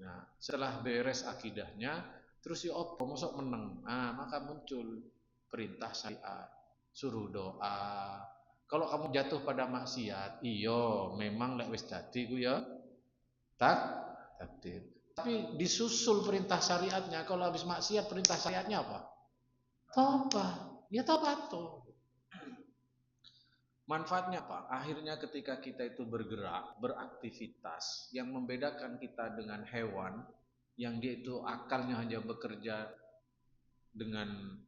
Nah, setelah beres akidahnya, terus ya opo mosok meneng. Nah, maka muncul perintah syariat, suruh doa. Kalau kamu jatuh pada maksiat, iyo memang lek wis dadi ku ya takdir. Tapi disusul perintah syariatnya. Kalau habis maksiat, perintah syariatnya apa? Tobat. Ya tobat toh. Manfaatnya apa? Akhirnya ketika kita itu bergerak, beraktivitas, yang membedakan kita dengan hewan, yang dia itu akalnya hanya bekerja dengan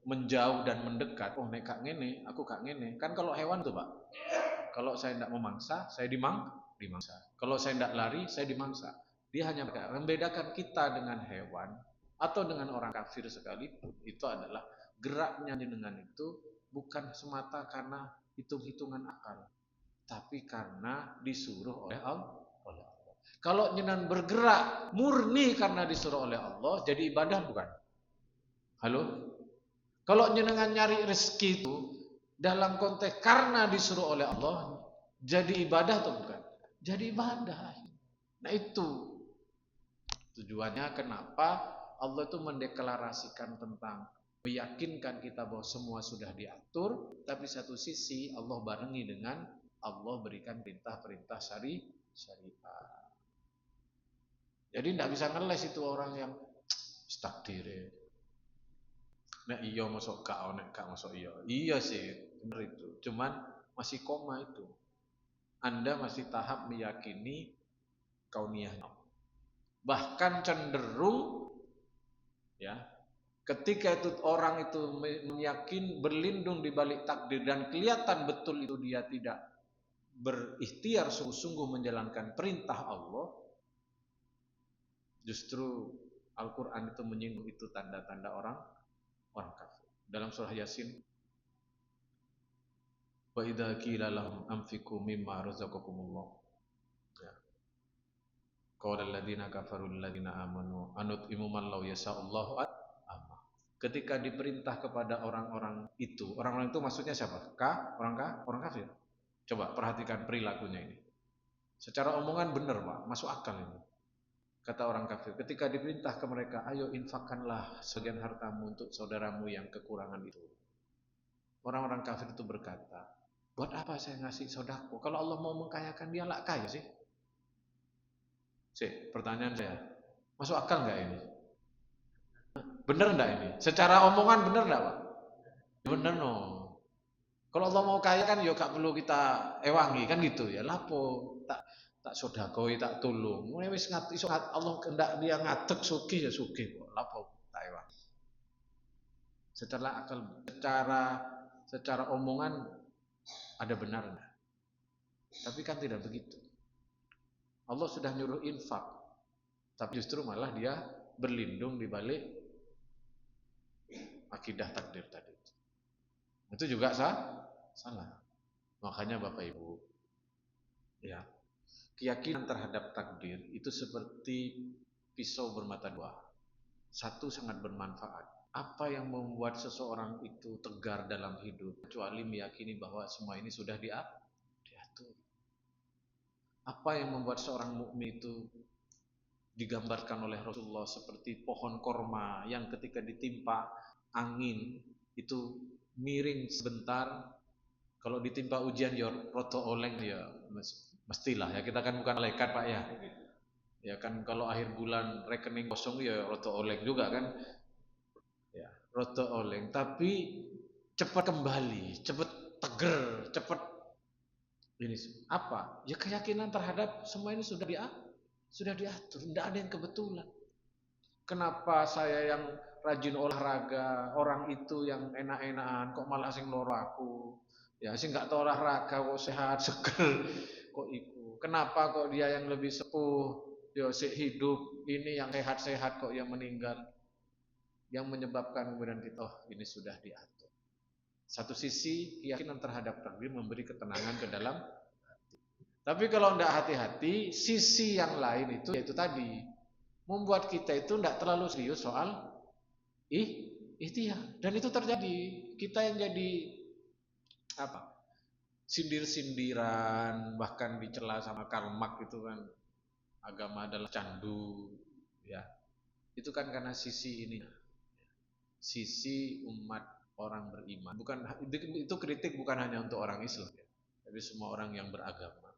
menjauh dan mendekat. Nek kak ngene, aku kak ngene. Kan kalau hewan tuh, Pak. Kalau saya tidak memangsa, saya dimangsa. Kalau saya tidak lari, saya dimangsa. Dia hanya membedakan kita dengan hewan atau dengan orang kafir sekalipun. Itu adalah geraknya dengan itu bukan semata karena hitung-hitungan akal, tapi karena disuruh oleh Allah. Kalau jenengan bergerak murni karena disuruh oleh Allah, jadi ibadah bukan? Halo? Kalau jenengan nyari rezeki itu dalam konteks karena disuruh oleh Allah, jadi ibadah atau bukan? Jadi ibadah. Nah itu tujuannya kenapa Allah itu mendeklarasikan tentang meyakinkan kita bahwa semua sudah diatur, tapi satu sisi Allah barengi dengan Allah berikan perintah-perintah syariah. Jadi tidak bisa ngeles itu orang yang takdir. Nek iya masuk kak, nek kak masuk iya. Iya sih, benar itu. Cuman masih koma itu. Anda masih tahap meyakini kauniyahnya. Bahkan cenderung, ya, ketika itu orang itu meyakin berlindung di balik takdir dan kelihatan betul itu dia tidak berikhtiar sungguh-sungguh menjalankan perintah Allah, justru Al-Quran itu menyinggung itu tanda-tanda orang kafir. Dalam surah Yasin, wa idza qila lahum anfiqu mimma razaqakumullah, ya, qala alladziina kafaru lil ladziina aamanu anut'imu man law yasha'allahu. Ketika diperintah kepada orang-orang itu maksudnya siapa? Orang kafir. Coba perhatikan perilakunya ini. Secara omongan benar, Pak, masuk akal ini. Kata orang kafir, ketika diperintah ke mereka, ayo infakkanlah sebagian hartamu untuk saudaramu yang kekurangan itu. Orang-orang kafir itu berkata, buat apa saya ngasih sodako? Kalau Allah mau mengkayakan dia lah kaya sih. Pertanyaan saya, masuk akal nggak ini? Bener enggak ini? Secara omongan bener enggak, Pak? Bener no. Kalau Allah mau kaya kan ya gak perlu kita ewangi kan gitu ya. Lapo tak sedekah tak tulung. Mulai wis iso Allah kendak dia ngadeg sugih ya sugih kok. Lapo tak ewangi. Secara akal, secara omongan ada benarnya. Tapi kan tidak begitu. Allah sudah nyuruh infak, tapi justru malah dia berlindung di balik akidah takdir tadi. Itu juga salah. Makanya Bapak Ibu, ya, keyakinan terhadap takdir itu seperti pisau bermata dua. Satu sangat bermanfaat. Apa yang membuat seseorang itu tegar dalam hidup kecuali meyakini bahwa semua ini sudah diatur. Apa yang membuat seorang mukmin itu digambarkan oleh Rasulullah seperti pohon korma yang ketika ditimpa angin itu miring sebentar. Kalau ditimpa ujian ya roto oleng ya mestilah ya, kita kan bukan malaikat Pak ya. Ya kan kalau akhir bulan rekening kosong ya roto oleng juga kan. Ya, roto oleng tapi cepat kembali, cepat teger, cepat ini apa? Ya keyakinan terhadap semua ini sudah diatur, tidak ada yang kebetulan. Kenapa saya yang rajin olahraga, orang itu yang enak-enakan kok malah sing loro aku? Ya sing nggak tahu olahraga kok sehat seger kok iku. Kenapa kok dia yang lebih sepuh, yo sik hidup, ini yang sehat-sehat kok yang meninggal? Yang menyebabkan kemudian kita ini sudah diatur. Satu sisi keyakinan terhadap takdir memberi ketenangan ke dalam. Tapi kalau tidak hati-hati, sisi yang lain itu yaitu tadi membuat kita itu tidak terlalu serius soal ikhtiar. Dan itu terjadi. Kita yang jadi apa? Sindir-sindiran, bahkan dicela sama Karl Marx itu kan agama adalah candu, ya. Itu kan karena sisi ini, sisi umat orang beriman. Bukan itu kritik bukan hanya untuk orang Islam, ya, tapi semua orang yang beragama.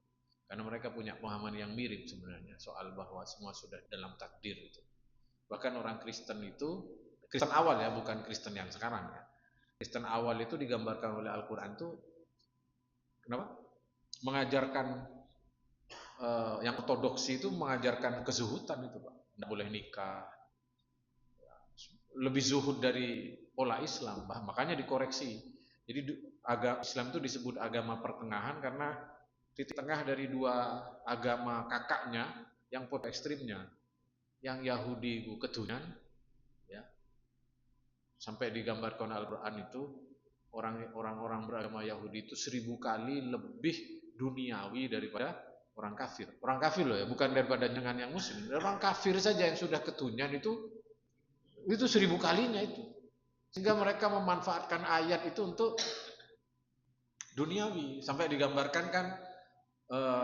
Karena mereka punya pemahaman yang mirip sebenarnya soal bahwa semua sudah dalam takdir itu. Bahkan orang Kristen itu, Kristen awal ya, bukan Kristen yang sekarang ya. Kristen awal itu digambarkan oleh Al-Quran itu, kenapa? Mengajarkan yang ortodoksi itu mengajarkan kezuhudan itu Pak. Tidak boleh nikah. Lebih zuhud dari pola Islam, makanya dikoreksi. Jadi agama Islam itu disebut agama pertengahan karena titik tengah dari dua agama kakaknya yang pola ekstrimnya. Yang Yahudi itu keturunan, ya, sampai digambarkan Al-Quran itu orang-orang beragama Yahudi itu 1000 kali lebih duniawi daripada orang kafir. Orang kafir loh ya, bukan daripada dengan yang muslim. Orang kafir saja yang sudah ketunyan itu 1000 kalinya itu. Sehingga mereka memanfaatkan ayat itu untuk duniawi. Sampai digambarkan kan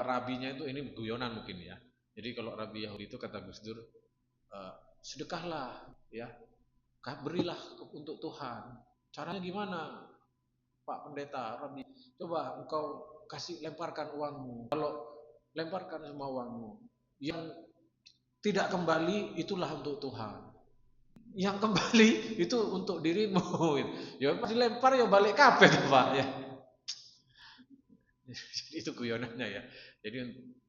rabinya itu ini guyonan mungkin ya. Jadi kalau rabi Yahudi itu kata Gus Dur, sedekahlah ya, berilah untuk Tuhan. Caranya gimana Pak Pendeta Rabi? Coba engkau lemparkan uangmu. Kalau lemparkan semua uangmu, yang tidak kembali itulah untuk Tuhan. Yang kembali itu untuk dirimu. Ya pas dilempar ya balik kabeh Pak ya. Jadi itu guyonannya ya. Jadi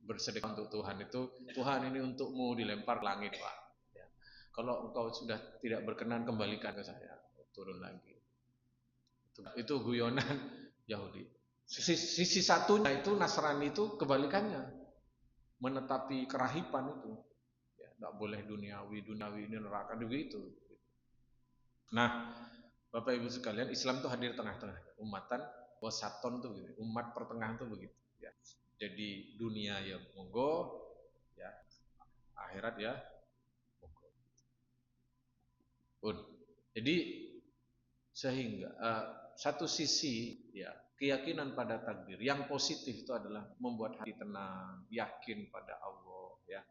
bersedekah untuk Tuhan itu, Tuhan ini untukmu, dilempar langit Pak. Ya. Kalau engkau sudah tidak berkenan kembalikan ke saya, turun lagi. Itu guyonan Yahudi. Sisi satunya itu Nasrani itu kebalikannya, menetapi kerahipan itu. Ya, tidak boleh duniawi ini neraka juga itu. Nah, Bapak Ibu sekalian, Islam itu hadir tengah-tengah, umatan wasaton tuh gitu. Umat pertengahan tuh begitu ya. Jadi dunia ya monggo ya, akhirat ya monggo. Pun. Jadi sehingga satu sisi ya keyakinan pada takdir yang positif itu adalah membuat hati tenang, yakin pada Allah ya,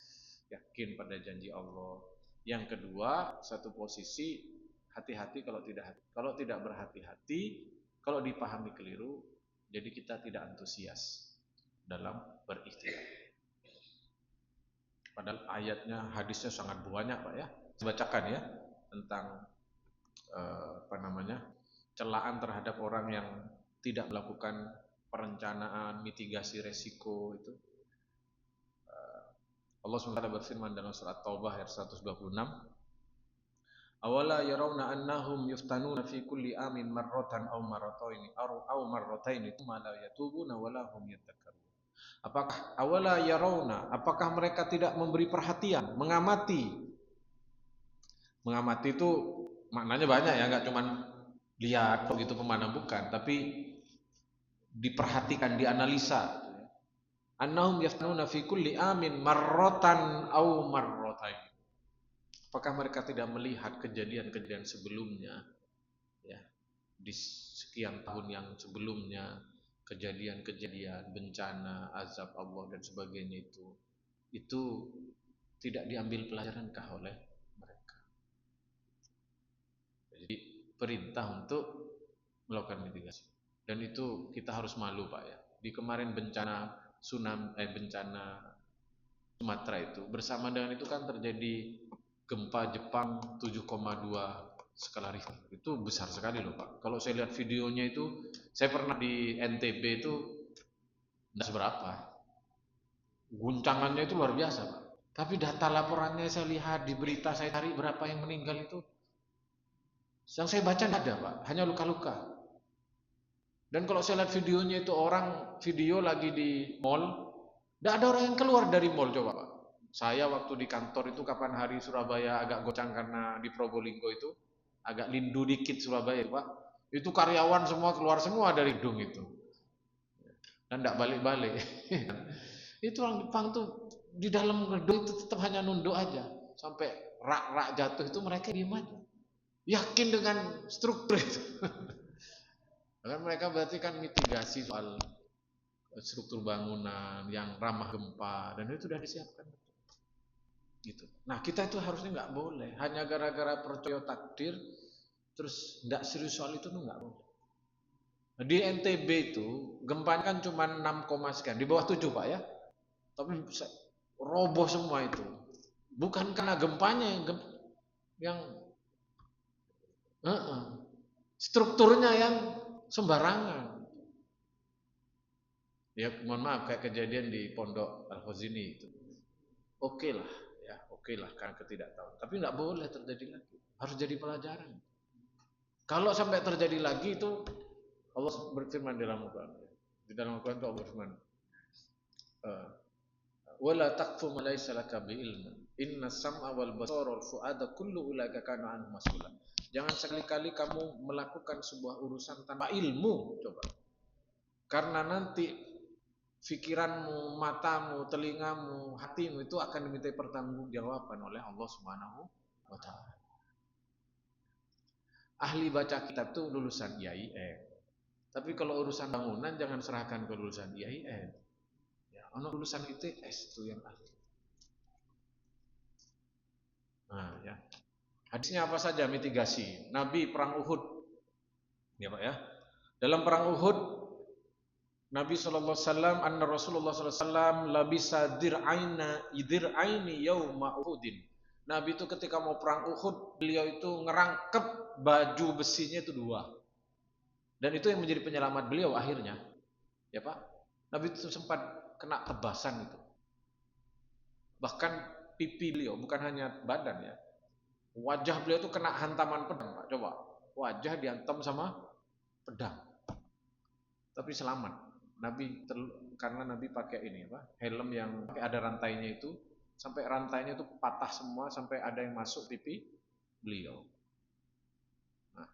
yakin pada janji Allah. Yang kedua, satu posisi hati-hati kalau tidak berhati-hati, kalau dipahami keliru, jadi kita tidak antusias dalam berikhtiar. Padahal ayatnya, hadisnya sangat banyak Pak ya. Bacakan ya tentang celaan terhadap orang yang tidak melakukan perencanaan mitigasi resiko itu. Allah SWT berfirman dalam surat Taubah ayat 126, awala yarawna annahum yuftanuna fi kulli amin marratan aw marrataini thumma la yatubuna wala hum yattaqun. Apakah mereka tidak memberi perhatian, mengamati? Mengamati itu maknanya banyak ya, enggak cuma lihat begitu pemandangan, bukan, tapi diperhatikan, dianalisa. Annahum yaftanuna fi kulli amin marratan aw marratain. Apakah mereka tidak melihat kejadian-kejadian sebelumnya, ya, di sekian tahun yang sebelumnya, kejadian-kejadian bencana, azab Allah dan sebagainya itu tidak diambil pelajaran oleh mereka. Jadi perintah untuk melakukan mitigasi, dan itu kita harus malu Pak ya. Di kemarin bencana bencana Sumatera itu, bersama dengan itu kan terjadi gempa Jepang 7,2 skala Richter. Itu besar sekali loh Pak. Kalau saya lihat videonya itu, saya pernah di NTB itu, tidak seberapa. Guncangannya itu luar biasa Pak. Tapi data laporannya saya lihat di berita, saya cari berapa yang meninggal itu, yang saya baca tidak ada Pak, hanya luka-luka. Dan kalau saya lihat videonya itu, orang video lagi di mall, tidak ada orang yang keluar dari mall, coba Pak. Saya waktu di kantor itu kapan hari Surabaya agak gocang karena di Probolinggo itu agak lindu dikit Surabaya Pak. Itu karyawan semua keluar semua dari gedung itu. Dan tidak balik-balik. Itu orang Jepang tuh di dalam gedung itu tetap hanya nunduk aja. Sampai rak-rak jatuh itu mereka diam aja. Yakin dengan struktur itu. Karena mereka berarti kan mitigasi soal struktur bangunan yang ramah gempa, dan itu sudah disiapkan. Gitu. Nah kita itu harusnya nggak boleh hanya gara-gara percaya takdir terus nggak serius soal itu tuh nggak boleh. Nah, di NTB itu gempanya kan cuma 6, sekian, di bawah 7 Pak ya, tapi roboh semua itu. Bukan karena gempanya yang strukturnya yang sembarangan. Ya mohon maaf kayak kejadian di Pondok Al-Khazini itu. Oke lah ya, oke lah karena ketidaktahuan. Tapi nggak boleh terjadi lagi. Harus jadi pelajaran. Kalau sampai terjadi lagi itu, Allah berfirman dalam Al-Quran. Di dalam Al-Quran itu Allah berfirman, wala taqfu ma laysa laka bi'ilmun inna sam'a wal basara wal fu'ada kullu ulaika kana anhu mas'ula. Jangan sekali-kali kamu melakukan sebuah urusan tanpa ilmu, coba. Karena nanti pikiranmu, matamu, telingamu, hatimu itu akan dimintai pertanggungjawaban oleh Allah Subhanahu wa taala. Ahli baca kitab itu lulusan IAIN. Tapi kalau urusan bangunan jangan serahkan ke lulusan IAIN. Ya, ono lulusan ITS itu yang ahli. Nah, ya. Hadisnya apa saja mitigasi? Nabi perang Uhud. Ya, Pak ya. Dalam perang Uhud Nabi sallallahu alaihi wasallam, anna Rasulullah sallallahu alaihi wasallam labisa dir'aini yauma Uhudin. Nabi itu ketika mau perang Uhud, beliau itu ngerangkep baju besinya itu 2. Dan itu yang menjadi penyelamat beliau akhirnya. Ya Pak, Nabi itu sempat kena tebasan itu. Bahkan pipi beliau, bukan hanya badan ya. Wajah beliau itu kena hantaman pedang, Pak. Coba, wajah dihantam sama pedang. Tapi selamat. Karena Nabi pakai ini apa? Helm yang ada rantainya itu, sampai rantainya itu patah semua sampai ada yang masuk pipi beliau. Nah,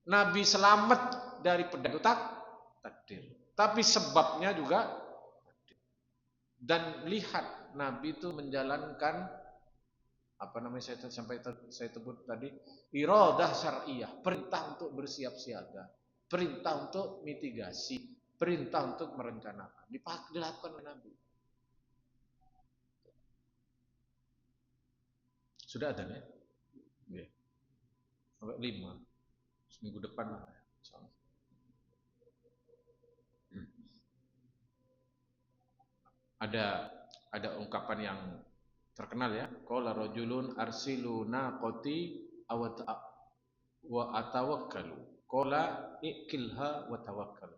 Nabi selamat dari pedang itu takdir. Tapi sebabnya juga takdir. Dan lihat Nabi itu menjalankan apa namanya saya sebut tadi, iradah syar'iyah, perintah untuk bersiap siaga, perintah untuk mitigasi, perintah untuk merencanakan, dilakukan oleh Nabi. Sudah ada ya? Oke. Sampai 5. Seminggu depan lah. Ada ungkapan yang terkenal ya, qala rajulun arsilu naqati wa atawakkalu. Qala ikilha wa tawakkal.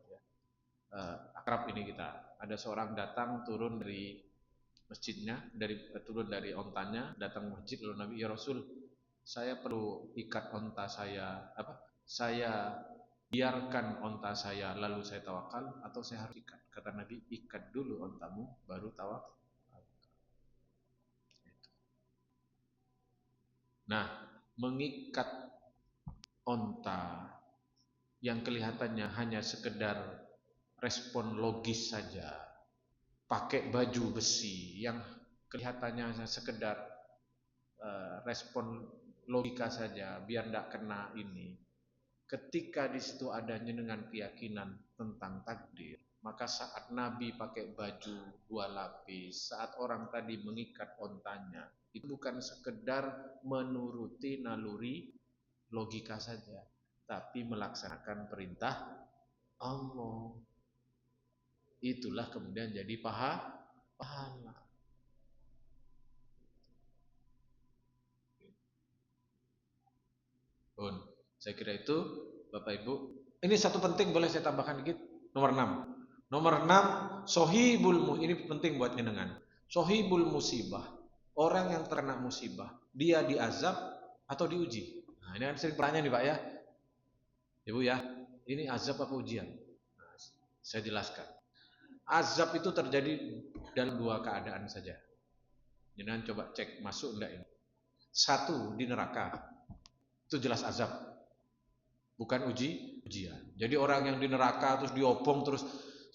Akrab ini kita. Ada seorang datang turun dari masjidnya, turun dari ontanya, datang masjid, lalu Nabi, ya Rasul, saya perlu ikat onta saya, saya biarkan onta saya lalu saya tawakal, atau saya harus ikat? Kata Nabi, ikat dulu ontamu baru tawakal. Nah, mengikat onta yang kelihatannya hanya sekedar respon logis saja, pakai baju besi yang kelihatannya hanya sekedar respon logika saja biar tidak kena ini. Ketika di situ adanya dengan keyakinan tentang takdir, maka saat Nabi pakai baju 2 lapis, saat orang tadi mengikat ontanya, itu bukan sekedar menuruti naluri logika saja, tapi melaksanakan perintah Allah. Itulah kemudian jadi pahala. Saya kira itu Bapak Ibu. Ini satu penting, boleh saya tambahkan dikit. Nomor 6. Nomor 6, ini penting buat jenengan. Sohibul musibah. Orang yang terkena musibah, dia diazab atau diuji? Nah, ini kan sering pertanyaan nih Pak ya. Ibu ya, ini azab apa ujian? Nah, saya jelaskan. Azab itu terjadi dalam 2 keadaan saja. Jenengan coba cek masuk enggak ini. 1, di neraka. Itu jelas azab. Bukan ujian. Jadi orang yang di neraka terus diopong terus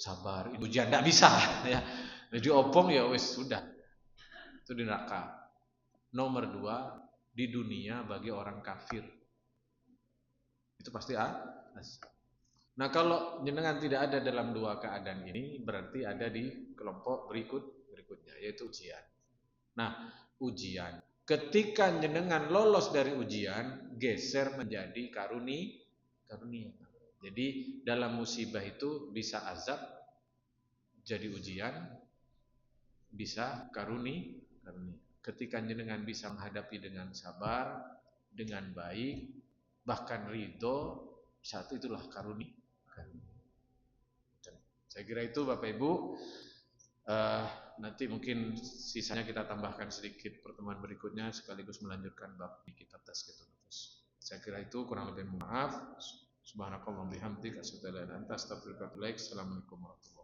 sabar, ini ujian, enggak bisa ya. Diopong ya wis sudah. Itu di neraka. Nomor 2, di dunia bagi orang kafir. Itu pasti azab. Nah, kalau jenengan tidak ada dalam 2 keadaan ini, berarti ada di kelompok berikutnya, yaitu ujian. Nah, ujian. Ketika jenengan lolos dari ujian, geser menjadi karunia. Jadi dalam musibah itu bisa azab jadi ujian, bisa karunia. Ketika jenengan bisa menghadapi dengan sabar, dengan baik, bahkan ridho, satu itulah karunia. Saya kira itu Bapak Ibu. Nanti mungkin sisanya kita tambahkan sedikit pertemuan berikutnya sekaligus melanjutkan bab di kitab Tazkiyatun Nufus. Saya kira itu, kurang lebih maaf. Subhanakallahumma bihamdika asyhadu an la ilaha illa anta astaghfiruka wa atubu ilaik. Assalamualaikum warahmatullahi wabarakatuh.